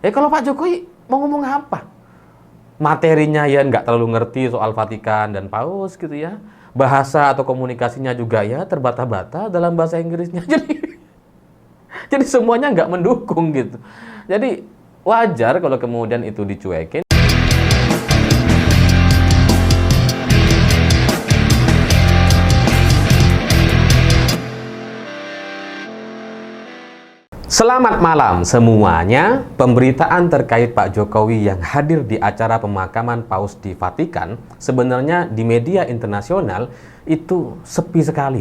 Kalau Pak Jokowi mau ngomong apa? Materinya ya nggak terlalu ngerti soal Vatikan dan Paus gitu ya. Bahasa atau komunikasinya juga ya terbata-bata dalam bahasa Inggrisnya. Jadi semuanya nggak mendukung gitu. Jadi wajar kalau kemudian itu dicuekin. Selamat malam semuanya. Pemberitaan terkait Pak Jokowi yang hadir di acara pemakaman Paus di Vatikan sebenarnya di media internasional itu sepi sekali.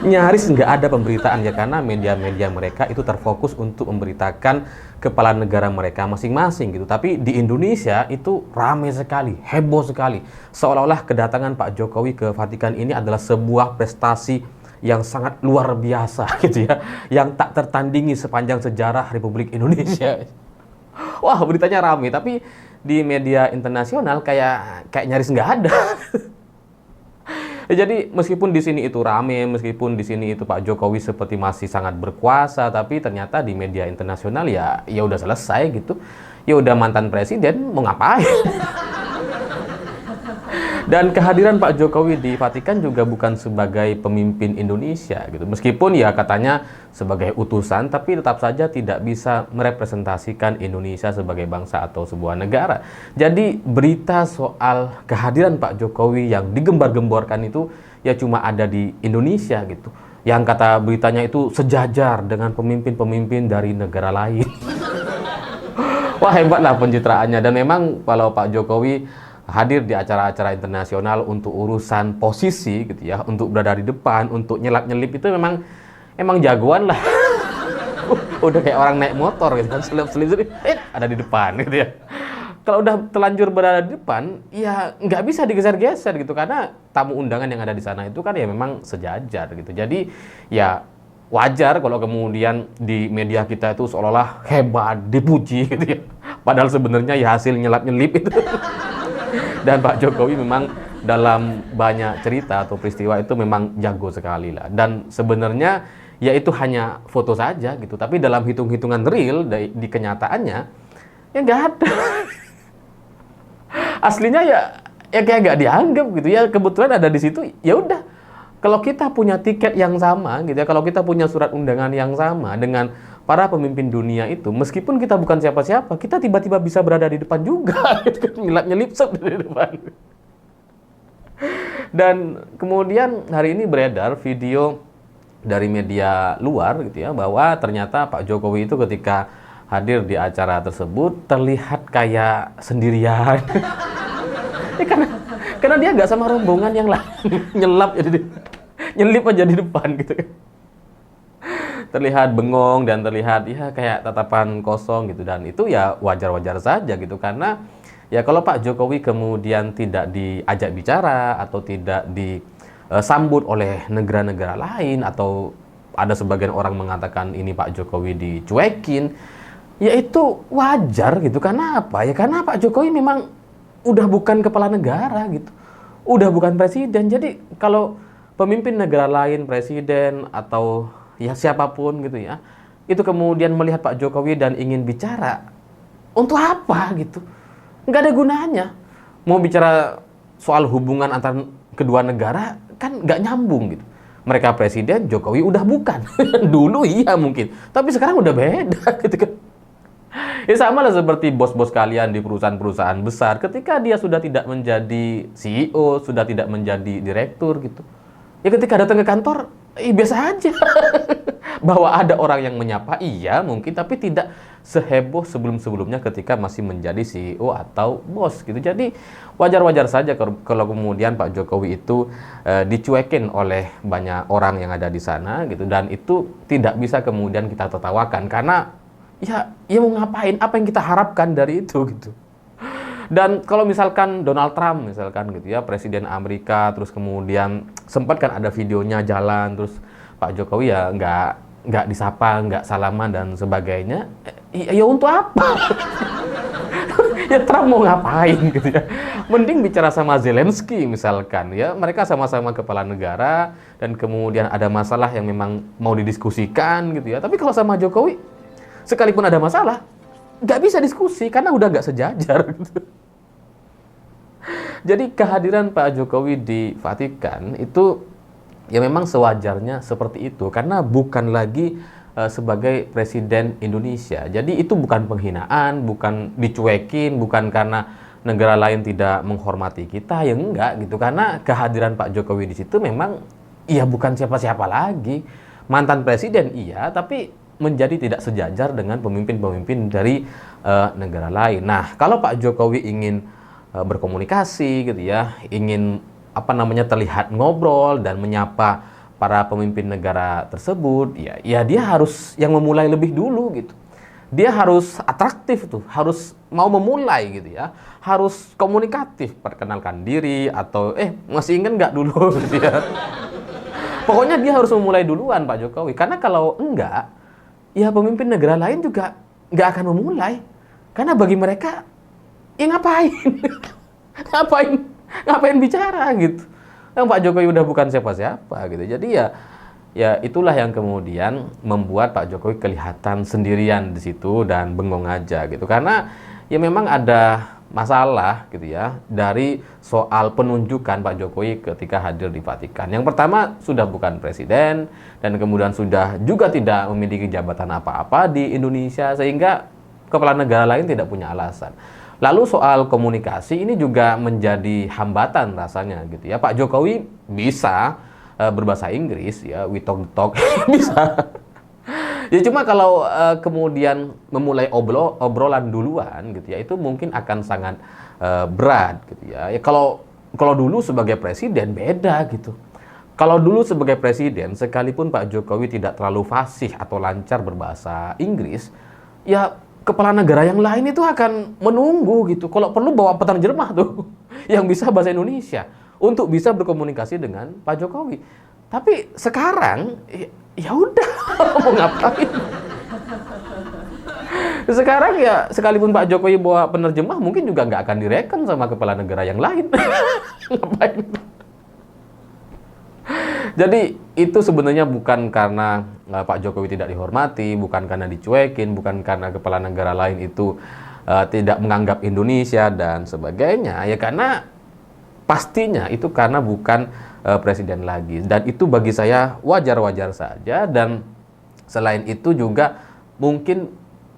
Nyaris nggak ada pemberitaan ya, karena media-media mereka itu terfokus untuk memberitakan kepala negara mereka masing-masing gitu. Tapi di Indonesia itu ramai sekali, heboh sekali. Seolah-olah kedatangan Pak Jokowi ke Vatikan ini adalah sebuah prestasi yang sangat luar biasa gitu ya, yang tak tertandingi sepanjang sejarah Republik Indonesia. Wah, beritanya ramai, tapi di media internasional kayak nyaris nggak ada. Jadi meskipun di sini itu rame, meskipun di sini itu Pak Jokowi seperti masih sangat berkuasa, tapi ternyata di media internasional ya udah selesai gitu. Ya udah mantan presiden, mau ngapain? Dan kehadiran Pak Jokowi di Vatikan juga bukan sebagai pemimpin Indonesia gitu. Meskipun ya katanya sebagai utusan, tapi tetap saja tidak bisa merepresentasikan Indonesia sebagai bangsa atau sebuah negara. Jadi berita soal kehadiran Pak Jokowi yang digembar-gemborkan itu ya cuma ada di Indonesia gitu. Yang kata beritanya itu sejajar dengan pemimpin-pemimpin dari negara lain. Wah, hebatlah pencitraannya. Dan memang kalau Pak Jokowi hadir di acara-acara internasional untuk urusan posisi gitu ya, untuk berada di depan, untuk nyelap-nyelip itu emang jagoan lah. Udah kayak orang naik motor gitu kan, selip-selip ada di depan gitu ya. Kalau udah telanjur berada di depan, ya nggak bisa digeser-geser gitu, karena tamu undangan yang ada di sana itu kan ya memang sejajar gitu. Jadi ya wajar kalau kemudian di media kita itu seolah-olah hebat, dipuji gitu ya. Padahal sebenarnya ya hasil nyelap-nyelip itu. Dan Pak Jokowi memang dalam banyak cerita atau peristiwa itu memang jago sekali lah. Dan sebenarnya ya itu hanya foto saja gitu. Tapi dalam hitung-hitungan real di kenyataannya ya nggak ada. Aslinya ya kayak nggak dianggap gitu ya. Kebetulan ada di situ, ya udah. Kalau kita punya tiket yang sama gitu ya, kalau kita punya surat undangan yang sama dengan para pemimpin dunia itu, meskipun kita bukan siapa-siapa, kita tiba-tiba bisa berada di depan juga, gitu, nyelip-nyelip dari depan. Dan kemudian hari ini beredar video dari media luar gitu ya, bahwa ternyata Pak Jokowi itu ketika hadir di acara tersebut terlihat kayak sendirian. Ya, karena dia nggak sama rombongan yang lain, nyelip aja di depan gitu kan. Terlihat bengong dan terlihat ya kayak tatapan kosong gitu, dan itu ya wajar-wajar saja gitu, karena ya kalau Pak Jokowi kemudian tidak diajak bicara atau tidak disambut oleh negara-negara lain, atau ada sebagian orang mengatakan ini Pak Jokowi dicuekin, ya itu wajar gitu. Karena apa? Ya karena Pak Jokowi memang udah bukan kepala negara gitu. Udah bukan presiden. Jadi kalau pemimpin negara lain, presiden atau ya siapapun gitu ya, itu kemudian melihat Pak Jokowi dan ingin bicara, untuk apa gitu? Nggak ada gunanya. Mau bicara soal hubungan antar kedua negara kan nggak nyambung gitu. Mereka presiden, Jokowi udah bukan. Dulu iya mungkin, tapi sekarang udah beda gitu kan. Ya sama lah seperti bos-bos kalian di perusahaan-perusahaan besar, ketika dia sudah tidak menjadi CEO, sudah tidak menjadi direktur gitu, ya ketika datang ke kantor, biasa aja. Bahwa ada orang yang menyapa, iya mungkin, tapi tidak seheboh sebelum-sebelumnya ketika masih menjadi CEO atau bos gitu. Jadi wajar-wajar saja kalau kemudian Pak Jokowi itu dicuekin oleh banyak orang yang ada di sana gitu, dan itu tidak bisa kemudian kita tertawakan, karena ya mau ngapain, apa yang kita harapkan dari itu gitu. Dan kalau misalkan Donald Trump misalkan gitu ya, presiden Amerika, terus kemudian sempat kan ada videonya jalan, terus Pak Jokowi ya nggak disapa, nggak salaman dan sebagainya, ya untuk apa? Ya Trump mau ngapain gitu ya. Mending bicara sama Zelensky misalkan ya, mereka sama-sama kepala negara dan kemudian ada masalah yang memang mau didiskusikan gitu ya. Tapi kalau sama Jokowi sekalipun ada masalah, nggak bisa diskusi karena udah nggak sejajar. Gitu. Jadi kehadiran Pak Jokowi di Vatikan itu ya memang sewajarnya seperti itu karena bukan lagi sebagai presiden Indonesia. Jadi itu bukan penghinaan, bukan dicuekin, bukan karena negara lain tidak menghormati kita, ya enggak gitu. Karena kehadiran Pak Jokowi di situ memang ya bukan siapa-siapa lagi. Mantan presiden iya, tapi menjadi tidak sejajar dengan pemimpin-pemimpin dari negara lain. Nah, kalau Pak Jokowi ingin berkomunikasi gitu ya, ingin terlihat ngobrol dan menyapa para pemimpin negara tersebut, ya dia harus yang memulai lebih dulu gitu. Dia harus atraktif tuh, harus mau memulai gitu ya, harus komunikatif, perkenalkan diri atau masih ingat nggak dulu gitu ya. Pokoknya dia harus memulai duluan Pak Jokowi, karena kalau enggak, ya pemimpin negara lain juga nggak akan memulai, karena bagi mereka ya ngapain? ngapain bicara gitu. Yang Pak Jokowi udah bukan siapa-siapa gitu. Jadi ya itulah yang kemudian membuat Pak Jokowi kelihatan sendirian di situ dan bengong aja gitu. Karena ya memang ada masalah gitu ya dari soal penunjukan Pak Jokowi ketika hadir di Vatikan. Yang pertama, sudah bukan presiden dan kemudian sudah juga tidak memiliki jabatan apa-apa di Indonesia sehingga kepala negara lain tidak punya alasan. Lalu soal komunikasi ini juga menjadi hambatan rasanya gitu ya. Pak Jokowi bisa berbahasa Inggris ya, we talk the talk bisa. Ya cuma kalau kemudian memulai obrolan duluan gitu ya, itu mungkin akan sangat berat gitu ya. Ya kalau dulu sebagai presiden beda gitu. Kalau dulu sebagai presiden sekalipun Pak Jokowi tidak terlalu fasih atau lancar berbahasa Inggris, ya kepala negara yang lain itu akan menunggu gitu. Kalau perlu bawa penerjemah tuh yang bisa bahasa Indonesia untuk bisa berkomunikasi dengan Pak Jokowi. Tapi sekarang ya udah mau ngapain? Sekarang ya sekalipun Pak Jokowi bawa penerjemah mungkin juga nggak akan direken sama kepala negara yang lain. Ngapain? Jadi itu sebenarnya bukan karena Pak Jokowi tidak dihormati, bukan karena dicuekin, bukan karena kepala negara lain itu tidak menganggap Indonesia dan sebagainya. Ya karena pastinya itu karena bukan presiden lagi. Dan itu bagi saya wajar-wajar saja. Dan selain itu juga mungkin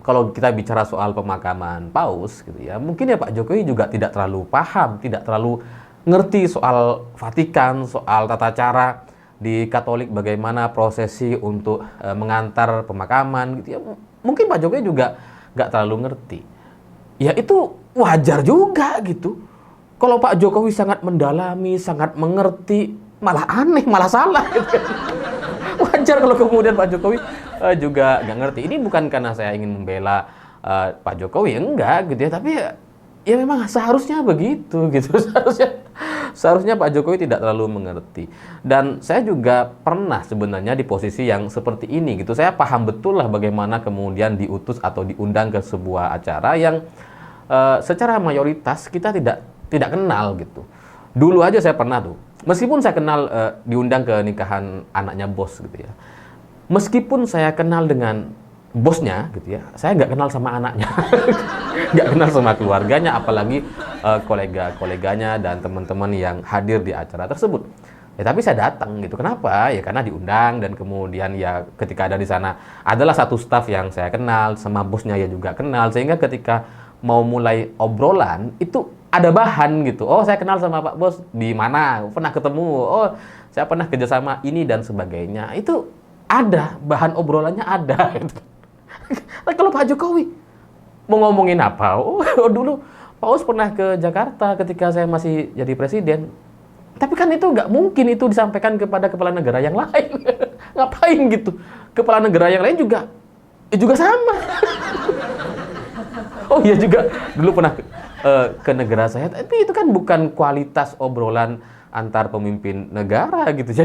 kalau kita bicara soal pemakaman Paus gitu ya, mungkin ya Pak Jokowi juga tidak terlalu paham, tidak terlalu ngerti soal Vatikan, soal tata cara di Katolik bagaimana prosesi untuk mengantar pemakaman gitu ya. Mungkin Pak Jokowi juga nggak terlalu ngerti. Ya itu wajar juga gitu. Kalau Pak Jokowi sangat mendalami, sangat mengerti, malah aneh, malah salah gitu. Wajar kalau kemudian Pak Jokowi juga nggak ngerti. Ini bukan karena saya ingin membela Pak Jokowi, enggak gitu ya. Tapi ya memang seharusnya begitu gitu. Seharusnya Pak Jokowi tidak terlalu mengerti. Dan saya juga pernah sebenarnya di posisi yang seperti ini gitu. Saya paham betul lah bagaimana kemudian diutus atau diundang ke sebuah acara yang secara mayoritas kita tidak kenal gitu. Dulu aja saya pernah tuh. Meskipun saya kenal diundang ke nikahan anaknya bos gitu ya. Meskipun saya kenal dengan bosnya gitu ya, saya nggak kenal sama anaknya, nggak kenal sama keluarganya, apalagi kolega-koleganya dan teman-teman yang hadir di acara tersebut. Ya tapi saya datang gitu. Kenapa? Ya karena diundang dan kemudian ya ketika ada di sana adalah satu staf yang saya kenal, sama bosnya ya juga kenal, sehingga ketika mau mulai obrolan itu ada bahan gitu. Oh saya kenal sama Pak Bos di mana? Pernah ketemu. Oh saya pernah kerjasama ini dan sebagainya. Itu ada bahan obrolannya ada. Gitu. Nah, kalau Pak Jokowi mau ngomongin apa? Oh, dulu Pak Us pernah ke Jakarta ketika saya masih jadi presiden. Tapi kan itu nggak mungkin itu disampaikan kepada kepala negara yang lain. Ngapain gitu? Kepala negara yang lain juga sama. Oh iya juga dulu pernah ke negara saya. Tapi itu kan bukan kualitas obrolan antar pemimpin negara gitu.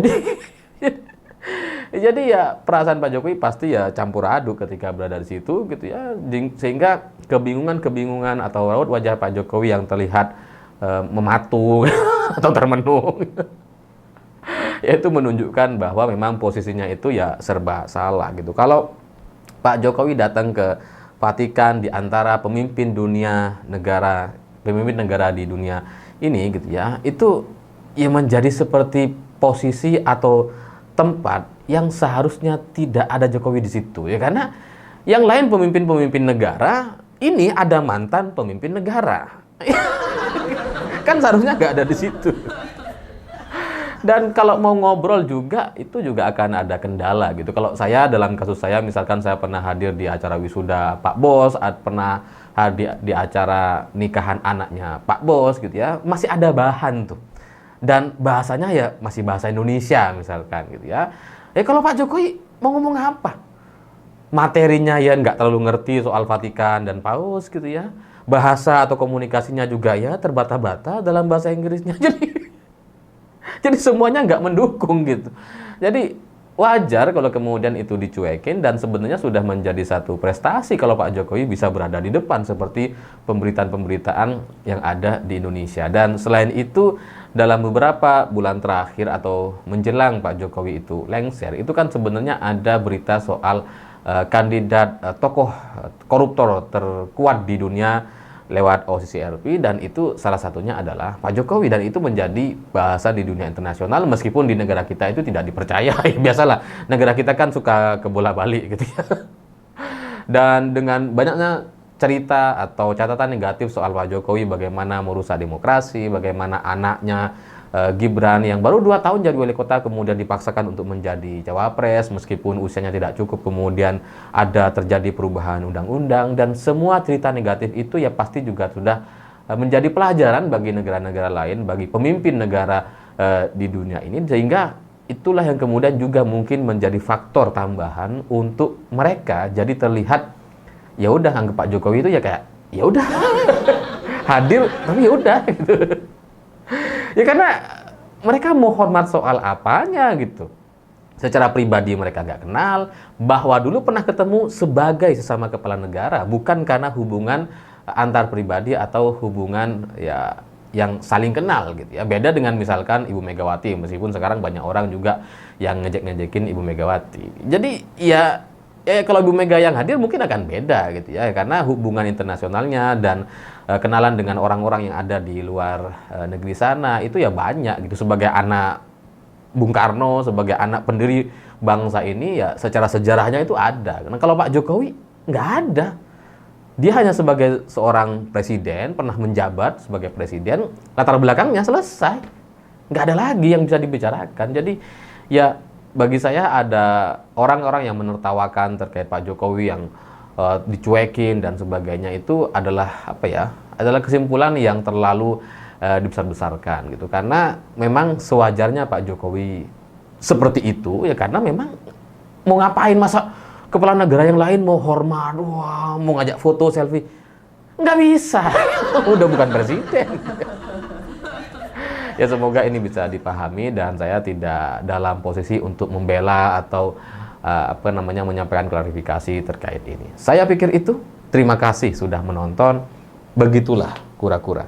Jadi ya perasaan Pak Jokowi pasti ya campur aduk ketika berada di situ gitu ya, sehingga kebingungan atau raut wajah Pak Jokowi yang terlihat mematung atau termenung ya itu menunjukkan bahwa memang posisinya itu ya serba salah gitu. Kalau Pak Jokowi datang ke Vatikan di antara pemimpin negara di dunia ini gitu ya, itu ya menjadi seperti posisi atau tempat yang seharusnya tidak ada Jokowi di situ ya, karena yang lain pemimpin-pemimpin negara, ini ada mantan pemimpin negara. Kan seharusnya nggak ada di situ. Dan kalau mau ngobrol juga, itu juga akan ada kendala gitu. Kalau saya, dalam kasus saya, misalkan saya pernah hadir di acara wisuda Pak Bos, pernah hadir di acara nikahan anaknya Pak Bos gitu ya, masih ada bahan tuh. Dan bahasanya ya masih bahasa Indonesia misalkan gitu ya. Kalau Pak Jokowi mau ngomong apa? Materinya ya nggak terlalu ngerti soal Vatikan dan Paus gitu ya. Bahasa atau komunikasinya juga ya terbata-bata dalam bahasa Inggrisnya. Jadi semuanya nggak mendukung gitu. Jadi wajar kalau kemudian itu dicuekin, dan sebenarnya sudah menjadi satu prestasi kalau Pak Jokowi bisa berada di depan seperti pemberitaan-pemberitaan yang ada di Indonesia. Dan selain itu, dalam beberapa bulan terakhir atau menjelang Pak Jokowi itu lengser, itu kan sebenarnya ada berita soal kandidat tokoh koruptor terkuat di dunia lewat OCCRP, dan itu salah satunya adalah Pak Jokowi, dan itu menjadi bahasa di dunia internasional meskipun di negara kita itu tidak dipercayai. Biasalah, negara kita kan suka kebolak-balik gitu ya. Dan dengan banyaknya cerita atau catatan negatif soal Pak Jokowi, bagaimana merusak demokrasi, bagaimana anaknya Gibran yang baru 2 tahun jadi wali kota kemudian dipaksakan untuk menjadi cawapres meskipun usianya tidak cukup, kemudian ada terjadi perubahan undang-undang, dan semua cerita negatif itu ya pasti juga sudah menjadi pelajaran bagi negara-negara lain, bagi pemimpin negara di dunia ini, sehingga itulah yang kemudian juga mungkin menjadi faktor tambahan untuk mereka jadi terlihat ya udah, anggap Pak Jokowi itu ya kayak ya udah hadir tapi ya udah gitu. Ya karena mereka mau hormat soal apanya gitu. Secara pribadi mereka nggak kenal, bahwa dulu pernah ketemu sebagai sesama kepala negara, bukan karena hubungan antar pribadi atau hubungan ya yang saling kenal gitu ya. Beda dengan misalkan Ibu Megawati, meskipun sekarang banyak orang juga yang ngejek-ngejekin Ibu Megawati. Jadi ya kalau Ibu Mega yang hadir mungkin akan beda gitu ya, karena hubungan internasionalnya dan kenalan dengan orang-orang yang ada di luar negeri sana itu ya banyak gitu. Sebagai anak Bung Karno, sebagai anak pendiri bangsa ini ya secara sejarahnya itu ada. Karena kalau Pak Jokowi nggak ada. Dia hanya sebagai seorang presiden, pernah menjabat sebagai presiden, latar belakangnya selesai. Nggak ada lagi yang bisa dibicarakan. Jadi ya bagi saya ada orang-orang yang menertawakan terkait Pak Jokowi yang dicuekin dan sebagainya, itu adalah apa ya? Adalah kesimpulan yang terlalu dibesar-besarkan gitu. Karena memang sewajarnya Pak Jokowi seperti itu ya, karena memang mau ngapain, masa kepala negara yang lain mau hormat, wah, mau ngajak foto selfie, nggak bisa. Udah bukan presiden. Ya semoga ini bisa dipahami, dan saya tidak dalam posisi untuk membela atau menyampaikan klarifikasi terkait ini. Saya pikir itu. Terima kasih sudah menonton. Begitulah kura-kura.